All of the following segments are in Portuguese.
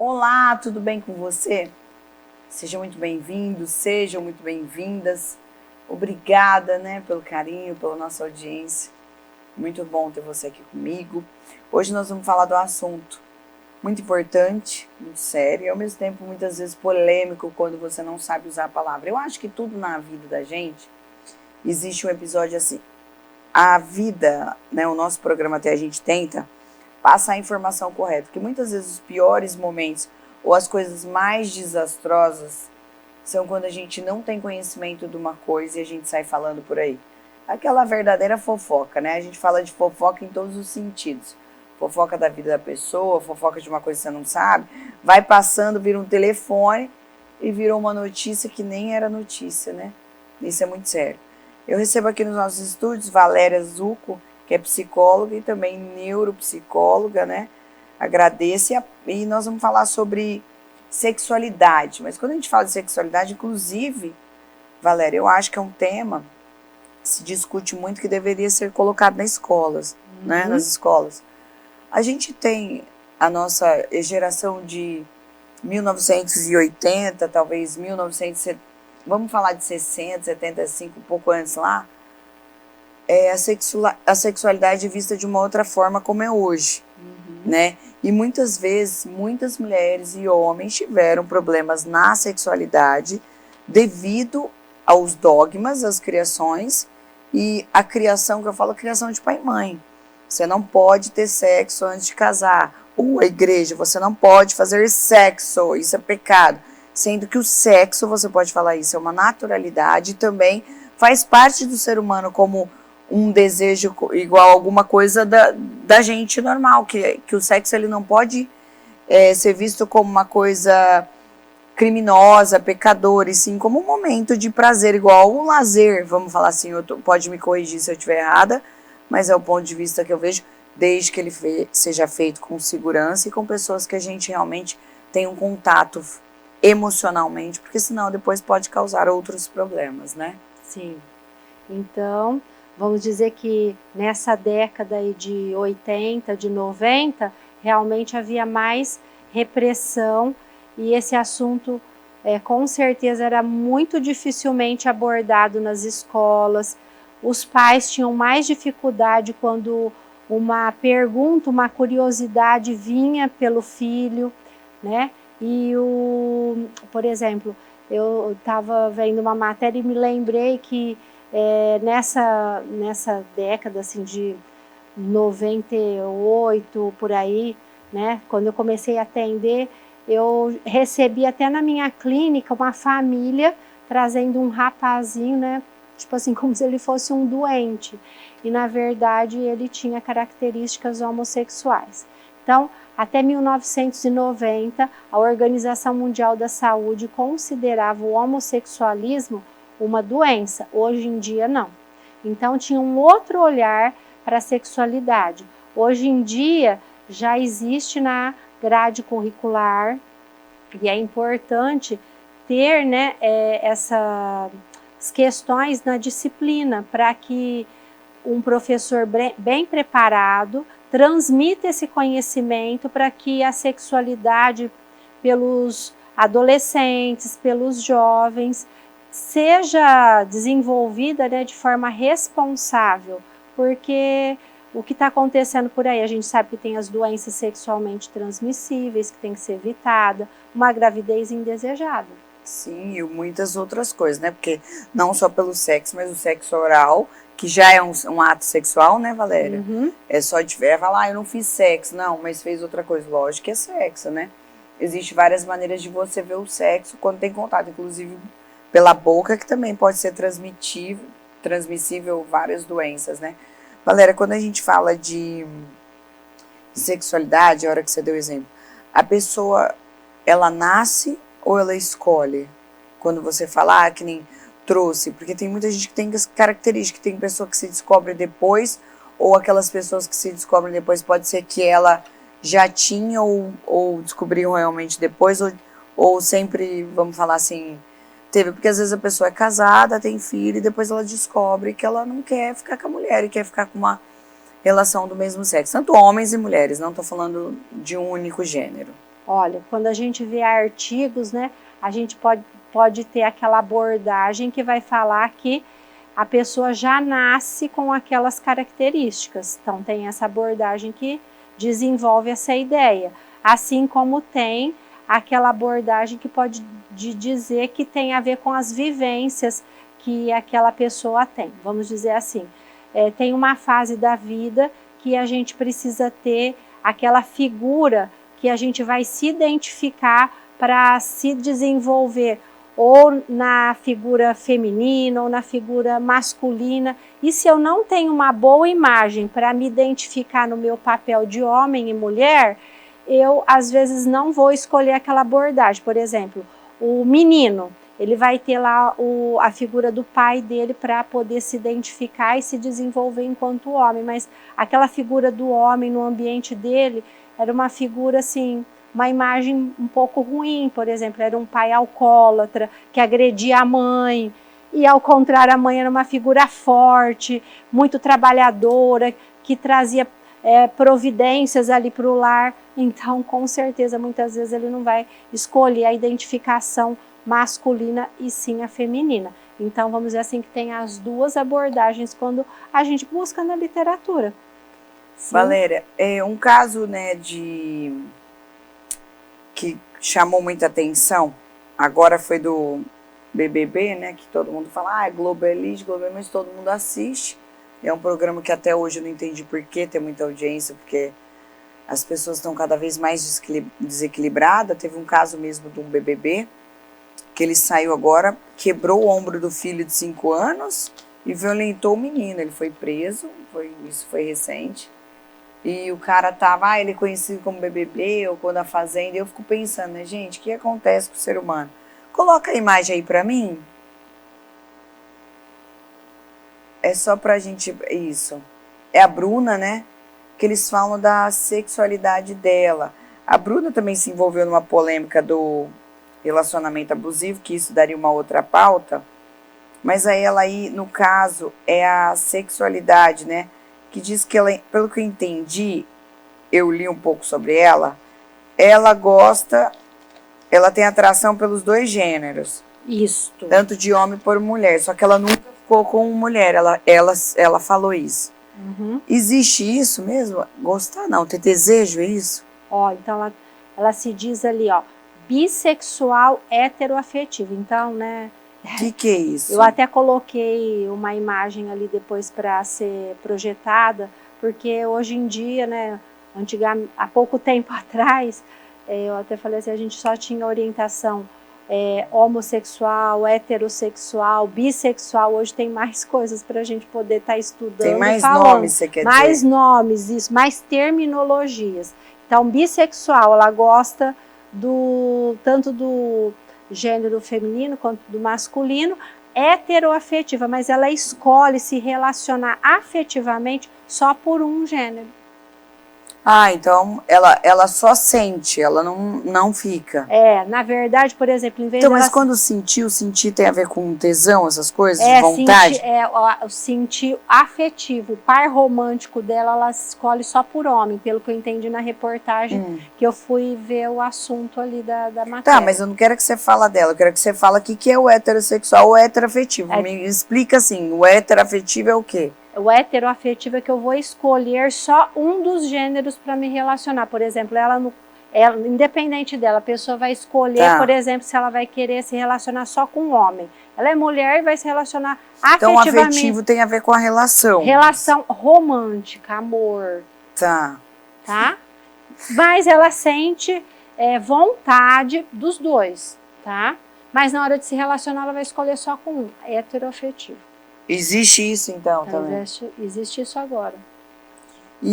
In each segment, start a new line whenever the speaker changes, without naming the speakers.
Olá, tudo bem com você? Sejam muito bem-vindos, sejam muito bem-vindas. Obrigada, pelo carinho, pela nossa audiência. Muito bom ter você aqui comigo. Hoje nós vamos falar de um assunto muito importante, muito sério e ao mesmo tempo muitas vezes polêmico quando você não sabe usar a palavra. Eu acho que tudo na vida da gente existe um episódio assim. A vida, o nosso programa até a gente tenta passar a informação correta, porque muitas vezes os piores momentos ou as coisas mais desastrosas são quando a gente não tem conhecimento de uma coisa e a gente sai falando por aí. Aquela verdadeira fofoca, né? A gente fala de fofoca em todos os sentidos. Fofoca da vida da pessoa, fofoca de uma coisa que você não sabe, vai passando, vira um telefone e virou uma notícia que nem era notícia, né? Isso é muito sério. Eu recebo aqui nos nossos estúdios Valéria Zucco, que é psicóloga e também neuropsicóloga, né? Agradeço. E nós vamos falar sobre sexualidade. Mas quando a gente fala de sexualidade, inclusive, Valéria, eu acho que é um tema que se discute muito que deveria ser colocado nas escolas, né? Nas escolas. A gente tem a nossa geração de 1980, talvez 1970, vamos falar de 60, 75, um pouco antes lá, a sexualidade vista de uma outra forma como é hoje, né? E muitas vezes, muitas mulheres e homens tiveram problemas na sexualidade devido aos dogmas, às criações e a criação, que eu falo, a criação de pai e mãe. Você não pode ter sexo antes de casar. Ou a igreja, você não pode fazer sexo, isso é pecado. Sendo que o sexo, você pode falar isso, é uma naturalidade e também faz parte do ser humano como um desejo igual a alguma coisa da gente normal, que o sexo ele não pode ser visto como uma coisa criminosa, pecadora, e sim como um momento de prazer, igual um lazer, vamos falar assim, pode me corrigir se eu estiver errada, mas é o ponto de vista que eu vejo, desde que ele seja feito com segurança e com pessoas que a gente realmente tem um contato emocionalmente, porque senão depois pode causar outros problemas, né?
Sim. Então, vamos dizer que nessa década aí de 80, de 90, realmente havia mais repressão e esse assunto com certeza era muito dificilmente abordado nas escolas. Os pais tinham mais dificuldade quando uma pergunta, uma curiosidade vinha pelo filho, né? E por exemplo, eu estava vendo uma matéria e me lembrei que nessa década assim, de 98, por aí, né, quando eu comecei a atender, eu recebi até na minha clínica uma família trazendo um rapazinho, né, tipo assim, como se ele fosse um doente. E na verdade ele tinha características homossexuais. Então, até 1990, a Organização Mundial da Saúde considerava o homossexualismo uma doença. Hoje em dia, não. Então, tinha um outro olhar para a sexualidade. Hoje em dia, já existe na grade curricular e é importante ter, né, essas questões na disciplina para que um professor bem preparado transmita esse conhecimento para que a sexualidade pelos adolescentes, pelos jovens, seja desenvolvida, né, de forma responsável, porque o que está acontecendo por aí, a gente sabe que tem as doenças sexualmente transmissíveis, que tem que ser evitada, uma gravidez indesejada.
Sim, e muitas outras coisas, né? Porque não só pelo sexo, mas o sexo oral, que já é um ato sexual, né, Valéria? É só falar, eu não fiz sexo. Não, mas fez outra coisa. Lógico que é sexo, né? Existem várias maneiras de você ver o sexo quando tem contato, inclusive pela boca, que também pode ser transmissível várias doenças, né? Valéria, quando a gente fala de sexualidade, a hora que você deu o exemplo, a pessoa, ela nasce ou ela escolhe? Quando você fala, que nem trouxe, porque tem muita gente que tem características, tem pessoa que se descobre depois, ou aquelas pessoas que se descobrem depois, pode ser que ela já tinha ou descobriu realmente depois, ou sempre, vamos falar assim, teve, porque às vezes a pessoa é casada, tem filho, e depois ela descobre que ela não quer ficar com a mulher, e quer ficar com uma relação do mesmo sexo, tanto homens e mulheres, não estou falando de um único gênero.
Olha, quando a gente vê artigos, né, a gente pode ter aquela abordagem que vai falar que a pessoa já nasce com aquelas características. Então, tem essa abordagem que desenvolve essa ideia. Assim como tem aquela abordagem que pode dizer que tem a ver com as vivências que aquela pessoa tem. Vamos dizer assim, tem uma fase da vida que a gente precisa ter aquela figura que a gente vai se identificar para se desenvolver ou na figura feminina ou na figura masculina. E se eu não tenho uma boa imagem para me identificar no meu papel de homem e mulher, eu às vezes não vou escolher aquela abordagem. Por exemplo, o menino, ele vai ter lá a figura do pai dele para poder se identificar e se desenvolver enquanto homem, mas aquela figura do homem no ambiente dele era uma figura assim, uma imagem um pouco ruim. Por exemplo, era um pai alcoólatra que agredia a mãe, e ao contrário, a mãe era uma figura forte, muito trabalhadora, que trazia providências ali para o lar. Então, com certeza, muitas vezes ele não vai escolher a identificação masculina e sim a feminina. Então, vamos dizer assim, que tem as duas abordagens quando a gente busca na literatura.
Sim. Valéria, um caso, né, que chamou muita atenção, agora foi do BBB, né, que todo mundo fala, Globo Elite, mas todo mundo assiste. É um programa que até hoje eu não entendi por que tem muita audiência, porque as pessoas estão cada vez mais desequilibradas. Teve um caso mesmo de um BBB, que ele saiu agora, quebrou o ombro do filho de 5 anos e violentou o menino. Ele foi preso, isso foi recente. E o cara tava, ele é conhecido como BBB ou quando a Fazenda. E eu fico pensando, né, gente, o que acontece com o ser humano? Coloca a imagem aí pra mim. É só pra gente, isso. É a Bruna, né, que eles falam da sexualidade dela. A Bruna também se envolveu numa polêmica do relacionamento abusivo, que isso daria uma outra pauta. Mas aí ela aí, no caso, é a sexualidade, né, que diz que ela, pelo que eu entendi, eu li um pouco sobre ela gosta, ela tem atração pelos 2 gêneros.
Isso.
Tanto de homem por mulher, só que ela nunca ficou com mulher, ela falou isso.
Uhum.
Existe isso mesmo? Gostar não, ter desejo, é isso?
Então ela se diz ali, bissexual heteroafetivo. Então, né,
que é isso?
Eu até coloquei uma imagem ali depois para ser projetada, porque hoje em dia, né, há pouco tempo atrás, eu até falei assim, a gente só tinha orientação homossexual, heterossexual, bissexual. Hoje tem mais coisas para a gente poder estar estudando.
Tem mais nomes, você quer dizer?
Mais nomes, isso, mais terminologias. Então, bissexual, ela gosta tanto do gênero feminino quanto do masculino. Heteroafetiva, mas ela escolhe se relacionar afetivamente só por um gênero.
Então ela só sente, ela não fica.
Na verdade, por exemplo, em vez
mas quando sentir tem a ver com tesão, essas coisas, vontade?
Sentir afetivo, o par romântico dela, ela escolhe só por homem, pelo que eu entendi na reportagem, que eu fui ver o assunto ali da matéria.
Tá, mas eu não quero que você fale dela, eu quero que você fale o que é o heterossexual ou heteroafetivo. Me explica assim, o heteroafetivo é o quê?
O heteroafetivo é que eu vou escolher só um dos gêneros para me relacionar. Por exemplo, ela, independente dela, a pessoa vai escolher, por exemplo, se ela vai querer se relacionar só com um homem. Ela é mulher e vai se relacionar afetivamente.
Então, afetivo tem a ver com a relação.
Relação romântica, amor.
Tá.
Mas ela sente vontade dos dois, tá? Mas na hora de se relacionar, ela vai escolher só com um, heteroafetivo.
Existe isso, então, também?
Existe isso agora.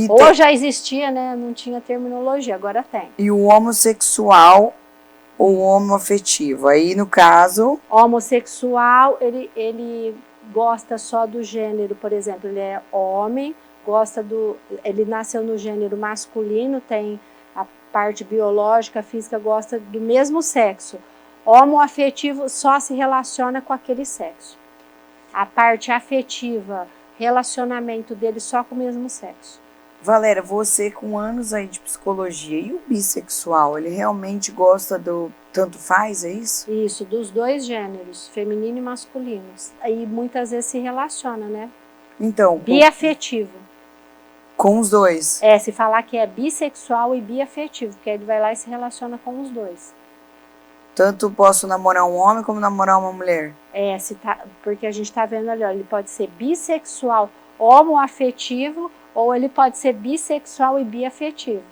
Ou já existia, né? Não tinha terminologia, agora tem.
E o homossexual ou homoafetivo? Aí, no caso...
Homossexual, ele gosta só do gênero, por exemplo, ele é homem, ele nasceu no gênero masculino, tem a parte biológica, física, gosta do mesmo sexo. Homoafetivo só se relaciona com aquele sexo. A parte afetiva, relacionamento dele só com o mesmo sexo.
Valéria, você com anos aí de psicologia, e o bissexual, ele realmente gosta do tanto faz, é isso?
Isso, dos dois gêneros, feminino e masculino. Aí muitas vezes se relaciona, né?
Então,
Biafetivo.
Com os dois?
É, se falar que é bissexual e biafetivo, porque ele vai lá e se relaciona com os dois.
Tanto posso namorar um homem como namorar uma mulher?
É, porque a gente tá vendo ali, ó, ele pode ser bissexual homoafetivo ou ele pode ser bissexual e biafetivo.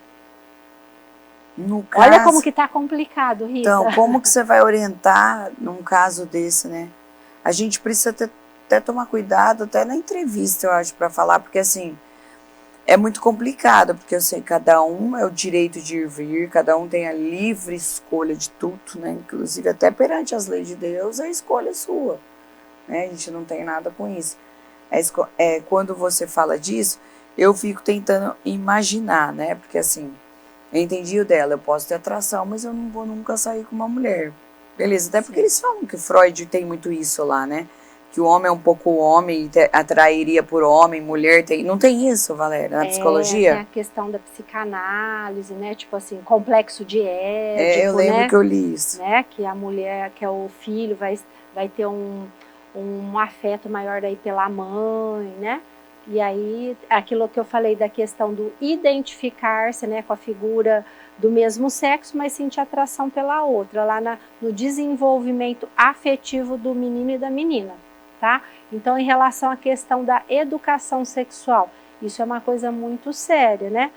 No caso,
olha como que tá complicado, Rita.
Então, como que você vai orientar num caso desse, né? A gente precisa até tomar cuidado, até na entrevista, eu acho, para falar, porque assim, é muito complicado, porque eu sei que cada um é o direito de ir e vir, cada um tem a livre escolha de tudo, né? Inclusive até perante as leis de Deus, a escolha é sua, né? A gente não tem nada com isso. Quando você fala disso, eu fico tentando imaginar, né? Porque assim, eu entendi o dela, eu posso ter atração, mas eu não vou nunca sair com uma mulher. Beleza, até porque eles falam que Freud tem muito isso lá, né? Que o homem é um pouco homem, atrairia por homem, mulher, não tem isso, Valéria, na psicologia?
Tem a questão da psicanálise, né? Tipo assim, complexo de Édipo,
eu lembro,
né?
que eu li isso.
Né? Que a mulher, que é o filho, vai ter um afeto maior aí pela mãe, né? E aí, aquilo que eu falei da questão do identificar-se, né, com a figura do mesmo sexo, mas sentir atração pela outra, lá no desenvolvimento afetivo do menino e da menina, tá? Então, em relação à questão da educação sexual, isso é uma coisa muito séria, né?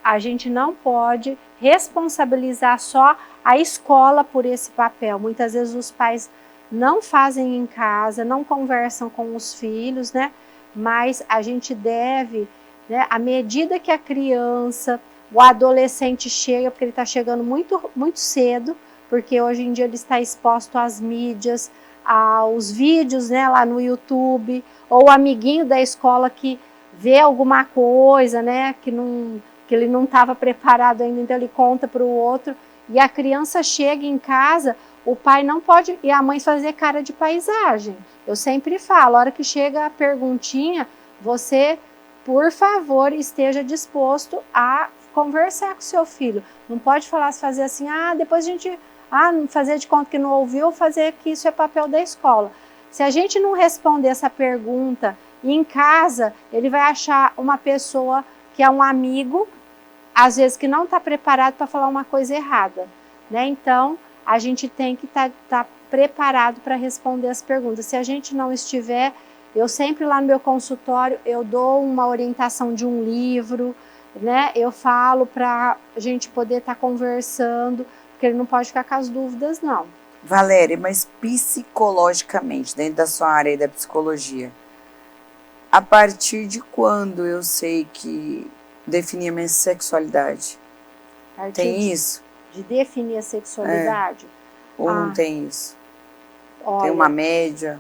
A gente não pode responsabilizar só a escola por esse papel. Muitas vezes os pais não fazem em casa, não conversam com os filhos, né? Mas a gente deve, né, à medida que a criança, o adolescente chega, porque ele está chegando muito, muito cedo, porque hoje em dia ele está exposto às mídias, aos vídeos, né, lá no YouTube, ou o amiguinho da escola que vê alguma coisa, né, que ele não estava preparado ainda, então ele conta para o outro, e a criança chega em casa, o pai não pode, e a mãe fazer cara de paisagem. Eu sempre falo, a hora que chega a perguntinha, você, por favor, esteja disposto a conversar com seu filho. Não pode fazer assim, depois a gente, fazer de conta que não ouviu, fazer que isso é papel da escola. Se a gente não responder essa pergunta em casa, ele vai achar uma pessoa que é um amigo, às vezes que não está preparado para falar uma coisa errada, né? Então, a gente tem que estar preparado para responder as perguntas. Se a gente não estiver, eu sempre lá no meu consultório, eu dou uma orientação de um livro, né? Eu falo para a gente poder estar conversando, porque ele não pode ficar com as dúvidas, não.
Valéria, mas psicologicamente, dentro da sua área da psicologia, a partir de quando eu sei que definir a minha sexualidade? Tem isso?
De definir a sexualidade?
Ou não tem isso?
Olha,
tem uma média?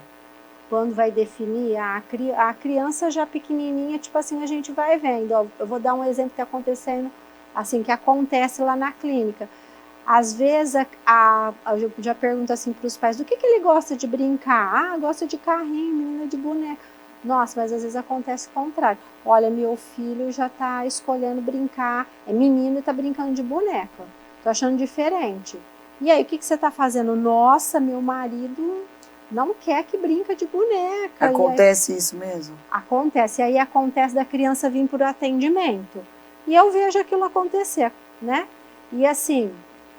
Quando vai definir, a criança já pequenininha, tipo assim, a gente vai vendo. Ó, eu vou dar um exemplo que acontecendo, assim, que acontece lá na clínica. Às vezes, eu já pergunto assim para os pais, do que ele gosta de brincar? Gosta de carrinho, menina de boneca. Nossa, mas às vezes acontece o contrário. Olha, meu filho já está escolhendo brincar, é menino e está brincando de boneca. Tô achando diferente. E aí, o que você está fazendo? Nossa, meu marido não quer que brinca de boneca.
Acontece isso mesmo?
Acontece. E aí acontece da criança vir por atendimento. E eu vejo aquilo acontecer, né? E assim,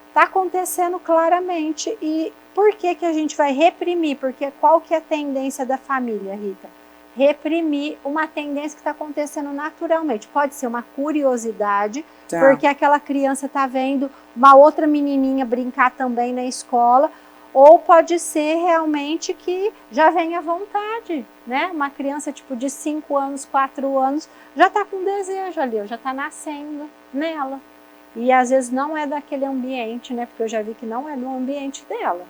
está acontecendo claramente. E por que a gente vai reprimir? Porque qual que é a tendência da família, Rita? Reprimir uma tendência que está acontecendo naturalmente. Pode ser uma curiosidade, porque aquela criança está vendo uma outra menininha brincar também na escola, ou pode ser realmente que já vem à vontade, né? Uma criança tipo de 5 anos, 4 anos, já está com desejo ali, já está nascendo nela. E às vezes não é daquele ambiente, né? Porque eu já vi que não é do ambiente dela.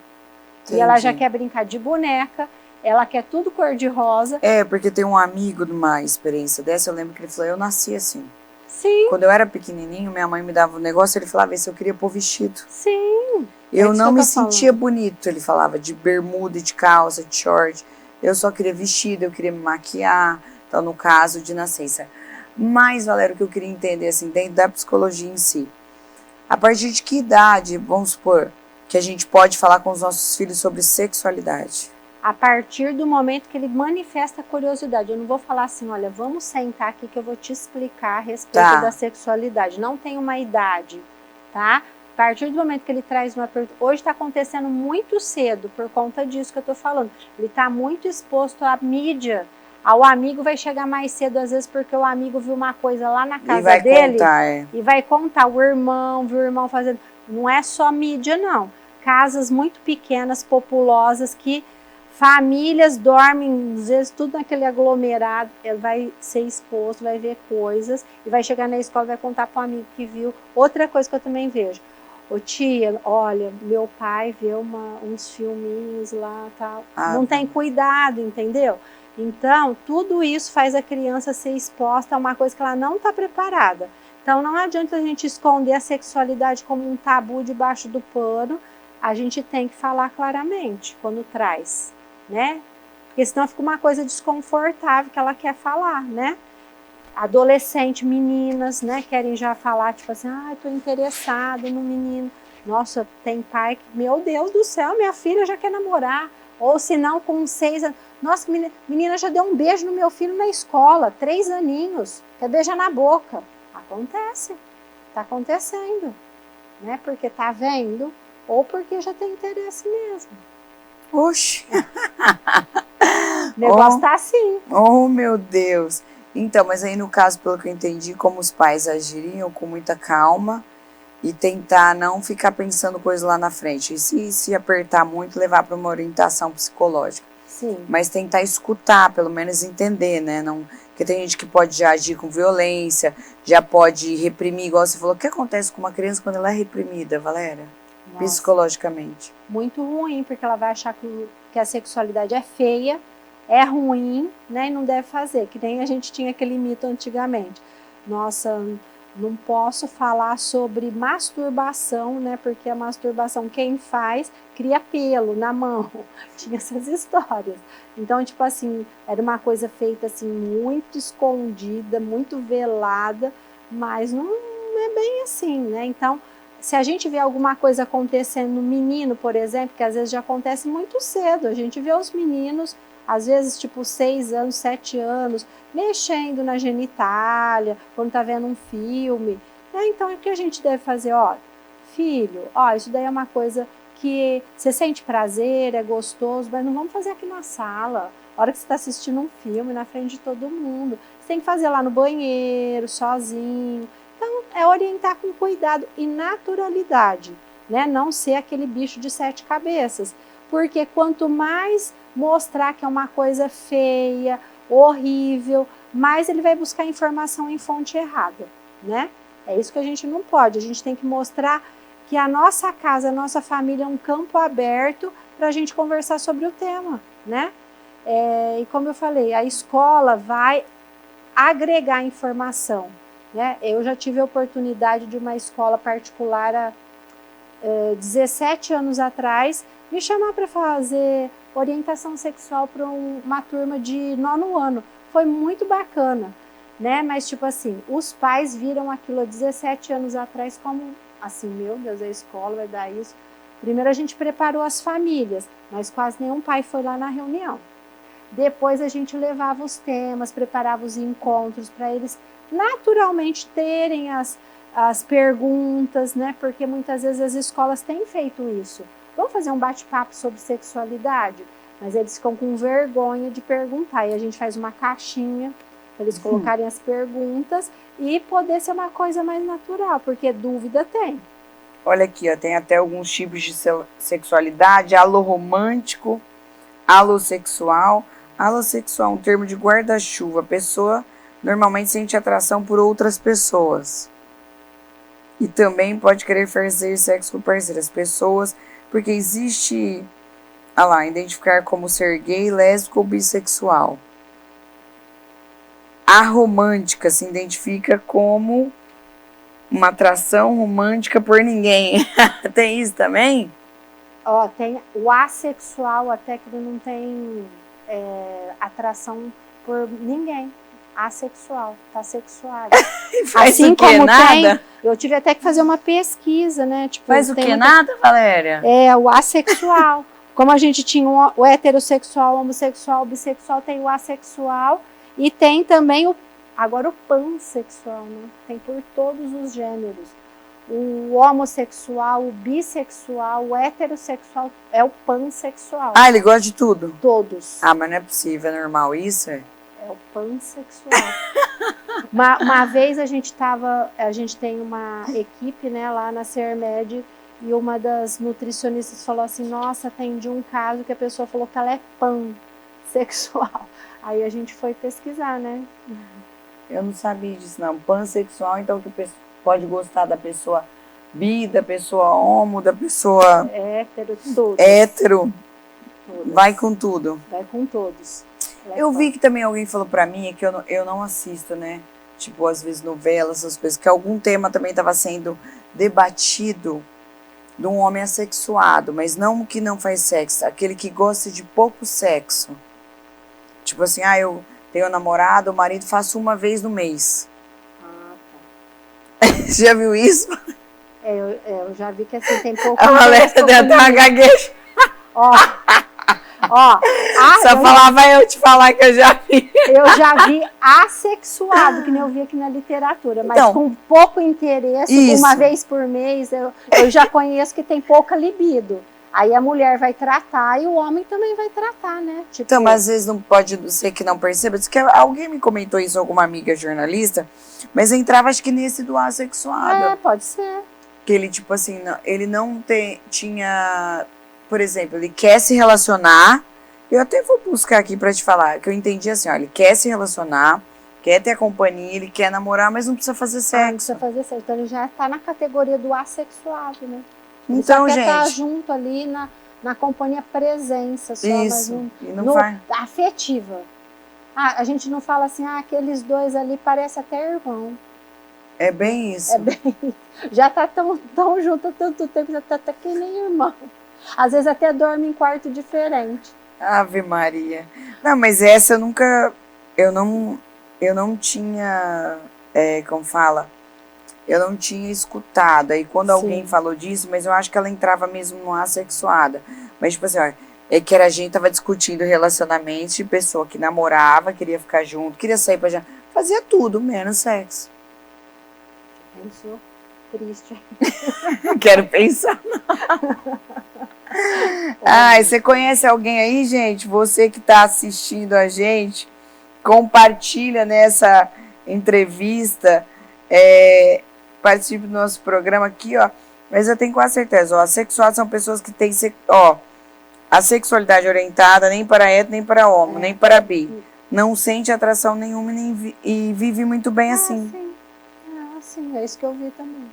Entendi. E ela já quer brincar de boneca, ela quer tudo cor-de-rosa.
Porque tem um amigo numa experiência dessa, eu lembro que ele falou, eu nasci assim.
Sim.
Quando eu era pequenininho, minha mãe me dava um negócio, ele falava se eu queria pôr vestido.
Sim.
Eu não me sentia bonito, ele falava, de bermuda, de calça, de short. Eu só queria vestido, eu queria me maquiar. Então, no caso de nascença. Mas, Valéria, o que eu queria entender, assim, dentro da psicologia em si, a partir de que idade, vamos supor, que a gente pode falar com os nossos filhos sobre sexualidade?
A partir do momento que ele manifesta curiosidade. Eu não vou falar assim, olha, vamos sentar aqui que eu vou te explicar a respeito da sexualidade. Não tem uma idade, tá? A partir do momento que ele traz uma pergunta, hoje está acontecendo muito cedo, por conta disso que eu estou falando. Ele está muito exposto à mídia. O amigo vai chegar mais cedo, às vezes, porque o amigo viu uma coisa lá na casa dele. E vai contar. O irmão viu o irmão fazendo. Não é só mídia, não. Casas muito pequenas, populosas, que famílias dormem, às vezes, tudo naquele aglomerado. Ele vai ser exposto, vai ver coisas, e vai chegar na escola e vai contar para o amigo que viu. Outra coisa que eu também vejo. Ô tia, olha, meu pai vê uns filminhos lá, tal. Não tem cuidado, entendeu? Então, tudo isso faz a criança ser exposta a uma coisa que ela não está preparada. Então, não adianta a gente esconder a sexualidade como um tabu debaixo do pano. A gente tem que falar claramente quando traz, né? Porque senão fica uma coisa desconfortável que ela quer falar, né? Adolescente, meninas, né, querem já falar, tipo assim, tô interessado no menino. Nossa, tem pai que, meu Deus do céu, minha filha já quer namorar. Ou se não, com 6 anos. Nossa, menina já deu um beijo no meu filho na escola, 3 aninhos, quer beijar na boca. Acontece, tá acontecendo, né, porque tá vendo, ou porque já tem interesse mesmo.
Oxe!
O negócio tá assim.
Oh, meu Deus! Então, mas aí no caso, pelo que eu entendi, como os pais agiriam com muita calma e tentar não ficar pensando coisa lá na frente. E se apertar muito, levar para uma orientação psicológica.
Sim.
Mas tentar escutar, pelo menos entender, né? Não, porque tem gente que pode já agir com violência, já pode reprimir, igual você falou. O que acontece com uma criança quando ela é reprimida, Valéria? Nossa, psicologicamente?
Muito ruim, porque ela vai achar que a sexualidade é feia, é ruim, né, e não deve fazer, que nem a gente tinha aquele mito antigamente. Nossa, não posso falar sobre masturbação, né, porque a masturbação quem faz cria pelo na mão. Tinha essas histórias. Então, tipo assim, era uma coisa feita assim muito escondida, muito velada, mas não é bem assim, né? Então, se a gente vê alguma coisa acontecendo no menino, por exemplo, que às vezes já acontece muito cedo, a gente vê os meninos, às vezes tipo 6 anos, 7 anos, mexendo na genitália, quando tá vendo um filme, né? Então o que a gente deve fazer? Ó, filho, ó, isso daí é uma coisa que você sente prazer, é gostoso, mas não vamos fazer aqui na sala, a hora que você está assistindo um filme na frente de todo mundo, você tem que fazer lá no banheiro, sozinho. Então, é orientar com cuidado e naturalidade, né? Não ser aquele bicho de 7 cabeças. Porque quanto mais mostrar que é uma coisa feia, horrível, mais ele vai buscar informação em fonte errada, né? É isso que a gente não pode. A gente tem que mostrar que a nossa casa, a nossa família é um campo aberto para a gente conversar sobre o tema, né? E como eu falei, a escola vai agregar informação. Né? Eu já tive a oportunidade de uma escola particular há 17 anos atrás me chamar para fazer orientação sexual para uma turma de 9º ano. Foi muito bacana, né? Mas tipo assim, os pais viram aquilo há 17 anos atrás como assim, meu Deus, a escola vai dar isso. Primeiro a gente preparou as famílias, mas quase nenhum pai foi lá na reunião. Depois a gente levava os temas, preparava os encontros para eles naturalmente terem as perguntas, né? Porque muitas vezes as escolas têm feito isso. Vamos fazer um bate-papo sobre sexualidade? Mas eles ficam com vergonha de perguntar. E a gente faz uma caixinha para eles colocarem as perguntas e poder ser uma coisa mais natural, porque dúvida tem.
Olha aqui, ó, tem até alguns tipos de sexualidade: alorromântico, alossexual. Alossexual é um termo de guarda-chuva. A pessoa normalmente sente atração por outras pessoas. E também pode querer fazer sexo com parceiras pessoas, porque existe, identificar como ser gay, lésbico ou bissexual. A romântica se identifica como uma atração romântica por ninguém. Tem isso também?
Ó, tem o assexual, até que ele não tem atração por ninguém. assexual, tá sexuado.
Faz assim o que? Nada?
Eu tive até que fazer uma pesquisa, né? Tipo,
faz o que? Nada, Valéria?
É, o assexual. Como a gente tinha o heterossexual, o homossexual, o bissexual, tem o assexual e tem também agora o pansexual, né? Tem por todos os gêneros. O homossexual, o bissexual, o heterossexual é o pansexual.
Ah, ele gosta de tudo?
Todos.
Ah, mas não é possível, é normal isso?
É o pansexual. uma vez a gente tem uma equipe, né, lá na CERMED, e uma das nutricionistas falou assim, nossa, atendi um caso que a pessoa falou que ela é pansexual. Aí a gente foi pesquisar, né?
Eu não sabia disso, não. Pansexual, então que pode gostar da pessoa bi, da pessoa homo, da pessoa...
Hétero, todos.
Hétero.
Todas.
Vai com tudo.
Vai com todos.
Eu vi que também alguém falou pra mim, que eu não assisto, né? Tipo, às vezes novelas, essas coisas, que algum tema também estava sendo debatido de um homem assexuado, mas não que não faz sexo, aquele que gosta de pouco sexo. Tipo assim, eu tenho um namorado, o marido faço uma vez no mês.
Ah, tá.
Já viu isso?
Eu já vi que assim tem pouco...
A Valéria deu até uma gagueja.
Ó,
só falava eu te falar que eu já vi.
Eu já vi assexuado, que nem eu vi aqui na literatura, mas então, com pouco interesse, isso. Uma vez por mês, eu já conheço que tem pouca libido. Aí a mulher vai tratar e o homem também vai tratar, né? Tipo,
então, mas às vezes não pode ser que não perceba. Diz que alguém me comentou isso, alguma amiga jornalista, mas entrava acho que nesse do assexuado.
É, pode ser.
Que ele, tipo assim, ele não tinha... Por exemplo, ele quer se relacionar, eu até vou buscar aqui pra te falar, que eu entendi assim, ele quer se relacionar, quer ter a companhia, ele quer namorar, mas não precisa fazer sexo.
Não precisa fazer sexo, então ele já tá na categoria do assexuado, né?
Ele então,
só quer
gente...
estar junto ali na companhia presença, só,
isso,
mas
não vai.
Afetiva. A gente não fala assim, aqueles dois ali parecem até irmão.
É bem isso.
É bem, já tá tão junto há tanto tempo, já tá até que nem irmão. Às vezes até dorme em quarto diferente.
Ave Maria. Não, mas essa eu nunca... Eu não tinha... como fala? Eu não tinha escutado. Aí quando alguém falou disso, mas eu acho que ela entrava mesmo no assexuada. Mas tipo assim, que a gente tava discutindo relacionamento de pessoa que namorava, queria ficar junto, queria sair pra jantar. Fazia tudo, menos sexo.
Pensou? Triste.
Quero pensar. Você conhece alguém aí, gente? Você que está assistindo a gente, compartilha nessa entrevista, participe do nosso programa aqui, Mas eu tenho quase certeza, assexuados são pessoas que têm, a sexualidade orientada nem para hétero, nem para homo, nem para bi. Não sente atração nenhuma e vive muito bem assim.
Sim, é isso que eu vi também.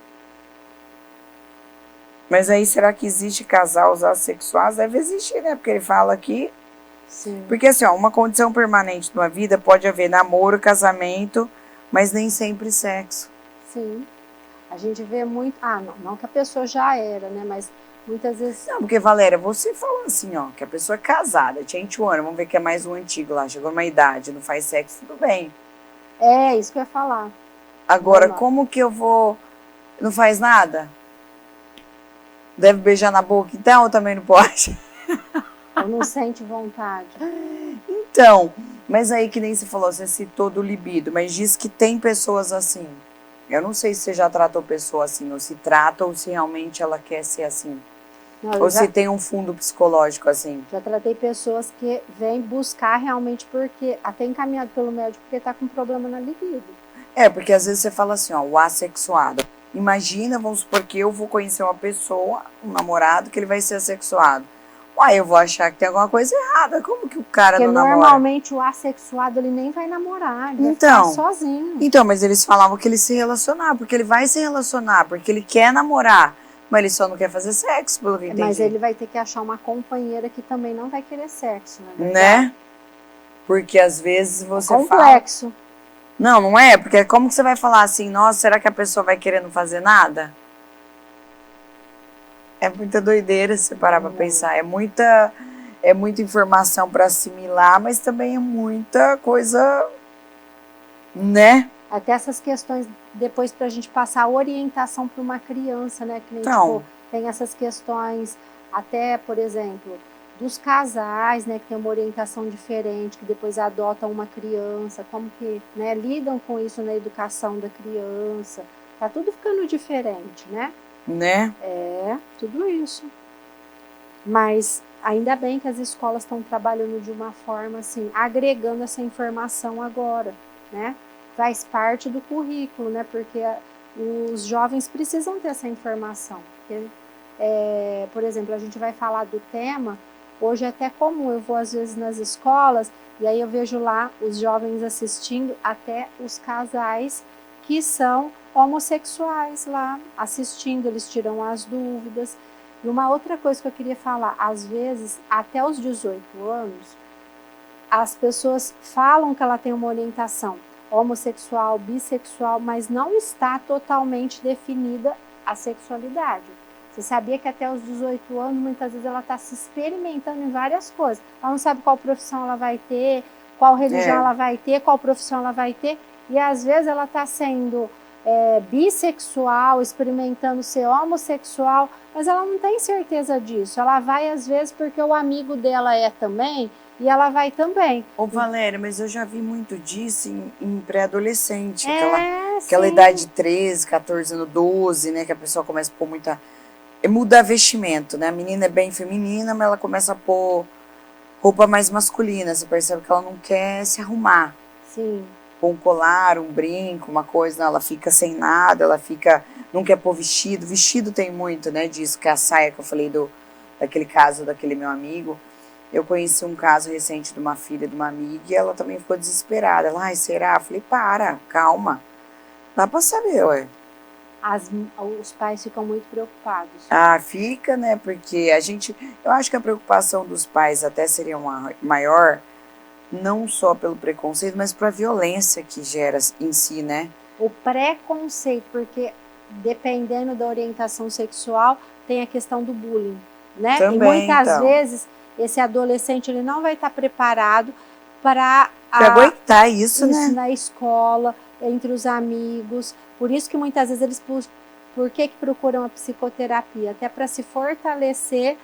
Mas aí, será que existe casais assexuados? Deve existir, né? Porque ele fala aqui.
Sim.
Porque assim, uma condição permanente de uma vida pode haver namoro, casamento, mas nem sempre sexo.
Sim. A gente vê muito... não que a pessoa já era, né? Mas muitas vezes...
Não, porque, Valéria, você falou assim, que a pessoa é casada, tinha 21 anos, vamos ver que é mais um antigo lá, chegou numa idade, não faz sexo, tudo bem.
É, isso que eu ia falar.
Agora, como que eu vou... Não faz nada? Deve beijar na boca, então, ou também não pode?
Ou não sente vontade.
Então, mas aí que nem você falou, você citou do libido, mas diz que tem pessoas assim. Eu não sei se você já tratou pessoa assim, ou se trata, ou se realmente ela quer ser assim. Não, ou se tem um fundo psicológico assim.
Já tratei pessoas que vêm buscar realmente porque, até encaminhado pelo médico, porque tá com problema na libido.
Porque às vezes você fala assim, o assexuado. Imagina, vamos supor que eu vou conhecer uma pessoa, um namorado, que ele vai ser assexuado. Eu vou achar que tem alguma coisa errada. Como que o cara não namora?
Porque normalmente o assexuado, ele nem vai namorar, ele vai ficar sozinho.
Então, mas eles falavam que ele se relacionar, porque ele vai se relacionar, porque ele quer namorar, mas ele só não quer fazer sexo, pelo que eu entendi.
Mas ele vai ter que achar uma companheira que também não vai querer sexo,
né? Porque às vezes você
complexo.
Fala... Não é, porque como que você vai falar assim, nossa, será que a pessoa vai querer não fazer nada? É muita doideira se você parar pra pensar, é muita informação para assimilar, mas também é muita coisa Né?
Até essas questões depois para a gente passar a orientação para uma criança, né? Que nem,
Então,
tipo, tem essas questões até, por exemplo, dos casais, né? Que tem uma orientação diferente, que depois adotam uma criança, como que, né, lidam com isso na educação da criança. Tá tudo ficando diferente, né?
né?
Tudo isso. Mas ainda bem que as escolas estão trabalhando de uma forma assim, agregando essa informação agora, né? Faz parte do currículo, né? Porque os jovens precisam ter essa informação. Porque, por exemplo, a gente vai falar do tema, hoje é até comum, eu vou às vezes nas escolas e aí eu vejo lá os jovens assistindo, até os casais que são homossexuais lá assistindo, eles tiram as dúvidas. E uma outra coisa que eu queria falar, às vezes, até os 18 anos, as pessoas falam que ela tem uma orientação homossexual, bissexual, mas não está totalmente definida a sexualidade. Você sabia que até os 18 anos, muitas vezes ela está se experimentando em várias coisas. Ela não sabe qual profissão ela vai ter, qual religião ela vai ter, qual profissão ela vai ter, e às vezes ela está sendo bissexual, experimentando ser homossexual, mas ela não tem certeza disso. Ela vai às vezes porque o amigo dela é também, e ela vai também.
Ô Valéria, mas eu já vi muito disso em pré-adolescente, aquela
sim.
idade de 13, 14 anos, 12, né, que a pessoa começa a pôr muita... Muda vestimento, né, a menina é bem feminina, mas ela começa a pôr roupa mais masculina, você percebe que ela não quer se arrumar.
Sim.
Com um colar, um brinco, uma coisa, ela fica sem nada, ela fica, não quer pôr vestido. Vestido tem muito, né, disso, que é a saia que eu falei daquele caso daquele meu amigo. Eu conheci um caso recente de uma filha de uma amiga e ela também ficou desesperada. Ela, ai, será? Eu falei, calma. Dá pra saber, ué.
Os pais ficam muito preocupados.
Ah, fica, né, porque eu acho que a preocupação dos pais até seria maior, não só pelo preconceito, mas pela violência que gera em si, né?
O preconceito, porque dependendo da orientação sexual, tem a questão do bullying, né?
Também,
e muitas vezes esse adolescente ele não vai estar preparado para
aguentar isso, né?
Na escola, entre os amigos. Por isso que muitas vezes eles por que procuram a psicoterapia? Até para se fortalecer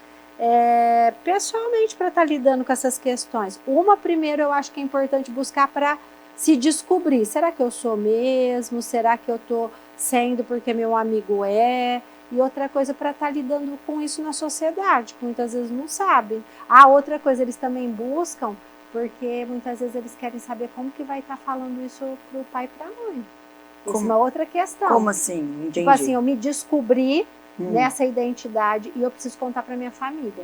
pessoalmente, para estar lidando com essas questões. Primeiro, eu acho que é importante buscar para se descobrir. Será que eu sou mesmo? Será que eu estou sendo porque meu amigo é? E outra coisa, para estar lidando com isso na sociedade, que muitas vezes não sabem. Outra coisa, eles também buscam, porque muitas vezes eles querem saber como que vai estar falando isso para o pai e para a mãe. Isso é uma outra questão.
Como assim? Entendi.
Tipo assim, eu me descobri nessa identidade e eu preciso contar para minha família.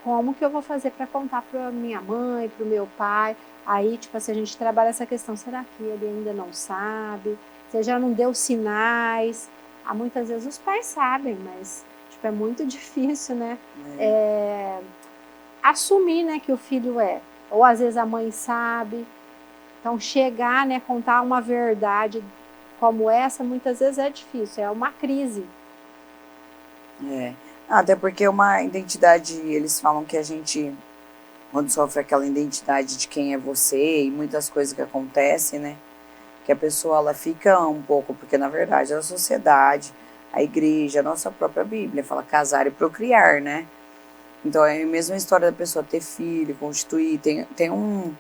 Como que eu vou fazer para contar para minha mãe, para o meu pai? Aí, tipo assim, a gente trabalha essa questão, será que ele ainda não sabe? Você já não deu sinais? Muitas vezes os pais sabem, mas tipo, é muito difícil, né? Assumir, né, que o filho é. Ou às vezes a mãe sabe. Então, chegar, né, contar uma verdade como essa, muitas vezes é difícil, é uma crise.
Até porque é uma identidade, eles falam que a gente, quando sofre aquela identidade de quem é você e muitas coisas que acontecem, né, que a pessoa, ela fica um pouco, porque na verdade a sociedade, a igreja, a nossa própria Bíblia fala casar e procriar, né? Então é a mesma história da pessoa ter filho, constituir, tem um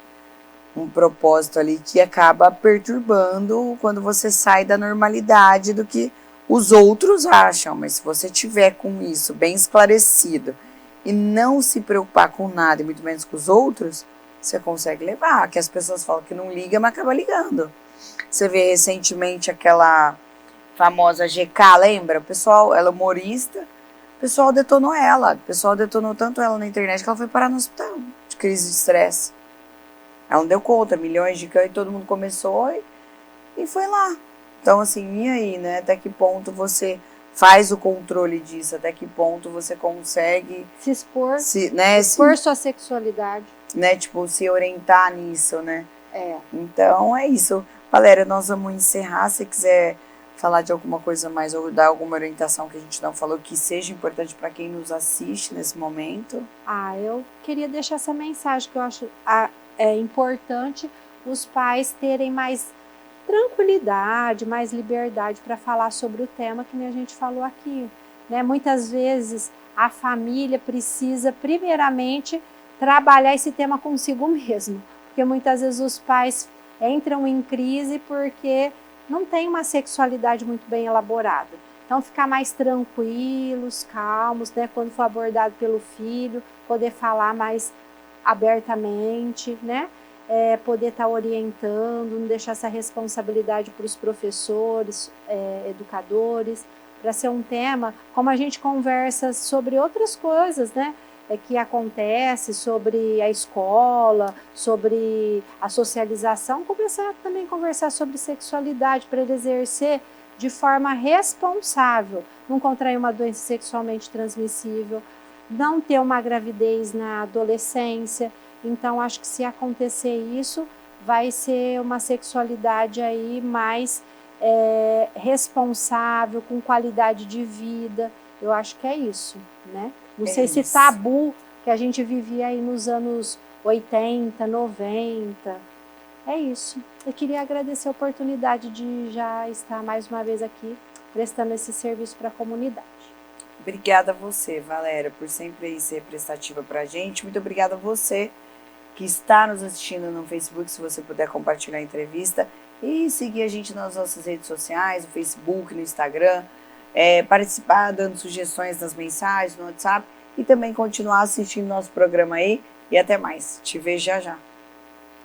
propósito ali que acaba perturbando quando você sai da normalidade do que os outros acham. Mas se você tiver com isso bem esclarecido e não se preocupar com nada, e muito menos com os outros, você consegue levar. Que as pessoas falam que não liga, mas acaba ligando. Você vê recentemente aquela famosa GK, lembra? O pessoal, ela é humorista, o pessoal detonou ela. O pessoal detonou tanto ela na internet que ela foi parar no hospital de crise de estresse. Ela não deu conta, milhões de cães, todo mundo começou e foi lá. Então, assim, e aí, né? Até que ponto você faz o controle disso? Até que ponto você consegue
se expor,
expor
sua sexualidade.
Né? Tipo, se orientar nisso, né? Então, é isso. Valéria, nós vamos encerrar. Se quiser falar de alguma coisa mais ou dar alguma orientação que a gente não falou, que seja importante para quem nos assiste nesse momento.
Eu queria deixar essa mensagem que eu acho... é importante os pais terem mais tranquilidade, mais liberdade para falar sobre o tema que nem a gente falou aqui, né? Muitas vezes a família precisa primeiramente trabalhar esse tema consigo mesmo, porque muitas vezes os pais entram em crise porque não tem uma sexualidade muito bem elaborada. Então ficar mais tranquilos, calmos, né? Quando for abordado pelo filho, poder falar mais abertamente, né? Poder estar orientando, não deixar essa responsabilidade para os professores, educadores, para ser um tema, como a gente conversa sobre outras coisas, né? Que acontece sobre a escola, sobre a socialização, começar também a conversar sobre sexualidade para ele exercer de forma responsável, não contrair uma doença sexualmente transmissível, não ter uma gravidez na adolescência. Então, acho que se acontecer isso, vai ser uma sexualidade aí mais responsável, com qualidade de vida. Eu acho que é isso, né? Não sei se tabu que a gente vivia aí nos anos 80, 90. É isso. Eu queria agradecer a oportunidade de já estar mais uma vez aqui, prestando esse serviço para a comunidade.
Obrigada a você, Valéria, por sempre ser prestativa para a gente. Muito obrigada a você que está nos assistindo no Facebook, se você puder compartilhar a entrevista e seguir a gente nas nossas redes sociais, no Facebook, no Instagram, participar dando sugestões nas mensagens, no WhatsApp e também continuar assistindo nosso programa aí. E até mais. Te vejo já já.